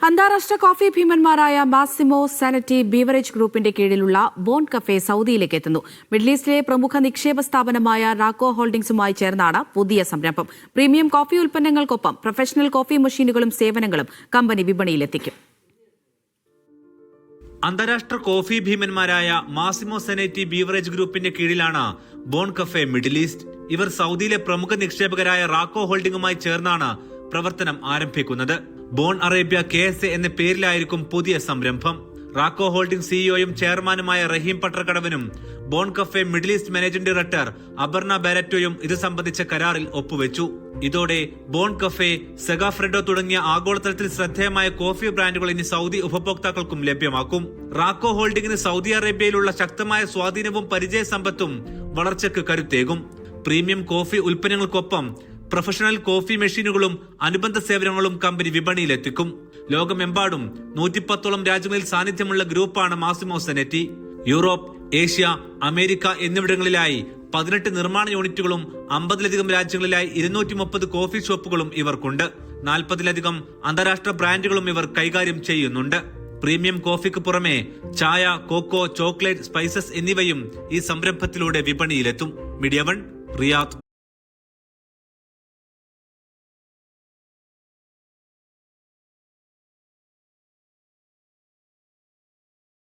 അന്താരാഷ്ട്ര coffee ഭീമന്മാരായ Massimo sanity beverage ഗ്രൂപ്പിന്റെ കീഴിലുള്ള ബോൺ കഫേ സൗദിയിലേക്ക് എത്തുന്നു. മിഡിൽ ഈസ്റ്റിലെ പ്രമുഖ നിക്ഷേപ സ്ഥാപനമായ റാക്കോ ഹോൾഡിംഗ്സുമായി ചേർന്നാണ് പുതിയ സംരംഭം. പ്രീമിയം കോഫി ഉൽപ്പന്നങ്ങൾക്കൊപ്പം പ്രൊഫഷണൽ കോഫി മെഷീനുകളും സേവനങ്ങളും കമ്പനി വിപണിയിലെത്തിക്കും. അന്താരാഷ്ട്ര കോഫി ഭീമന്മാരായ മാസിമോ സാനിറ്റി ബീവറേജ് ഗ്രൂപ്പിന്റെ കീഴിലാണ് ബോൺ കഫേ മിഡിൽ ഈസ്റ്റ്. ഇവർ സൗദിയിലെ പ്രമുഖ നിക്ഷേപകരായ റാക്കോ ഹോൾഡിംഗുമായി ചേർന്നാണ് പ്രവർത്തനം ആരംഭിക്കുന്നത്. ബോൺ അറേബ്യ KSA എന്ന പേരിലായിരിക്കും പുതിയ സംരംഭം. റാക്കോ ഹോൾഡിംഗ് സിഇഒയും ചെയർമാനുമായ റഹീം പട്ടർകടവനും Bon Cafe Middle East managing director Aparna ബാരറ്റോയും ഇത് സംബന്ധിച്ച കരാറിൽ ഒപ്പുവെച്ചു. ഇതോടെ ബോൺ കഫേ, സെഗാഫ്രെഡോ തുടങ്ങിയ ആഗോളതലത്തിൽ ശ്രദ്ധേയമായ കോഫി ബ്രാൻഡുകൾ ഇനി സൗദി ഉപഭോക്താക്കൾക്കും ലഭ്യമാക്കും. റാക്കോ ഹോൾഡിംഗിന് സൗദി അറേബ്യയിലുള്ള ശക്തമായ സ്വാധീനവും പരിചയ സമ്പത്തും വളർച്ചയ്ക്ക് കരുത്തേകും. പ്രീമിയം കോഫി ഉൽപ്പന്നങ്ങൾക്കൊപ്പം പ്രൊഫഷണൽ കോഫി മെഷീനുകളും അനുബന്ധ സേവനങ്ങളും കമ്പനി വിപണിയിലെത്തിക്കും. ലോകമെമ്പാടും 110ഓളം രാജ്യങ്ങളിൽ സാന്നിധ്യമുള്ള ഗ്രൂപ്പാണ് Massimo Sanity. Europe, Asia, America എന്നിവിടങ്ങളിലായി 18 നിർമ്മാണ യൂണിറ്റുകളും 50ലധികം രാജ്യങ്ങളിലായി 230 കോഫി ഷോപ്പുകളും ഇവർക്കുണ്ട്. 40ലധികം അന്താരാഷ്ട്ര ബ്രാൻഡുകളും ഇവർ കൈകാര്യം ചെയ്യുന്നുണ്ട്. പ്രീമിയം കോഫിക്ക് പുറമെ ചായ, കോക്കോ, ചോക്ലേറ്റ്, സ്പൈസസ് എന്നിവയും ഈ സംരംഭത്തിലൂടെ വിപണിയിലെത്തും. Media 1, Riyadh.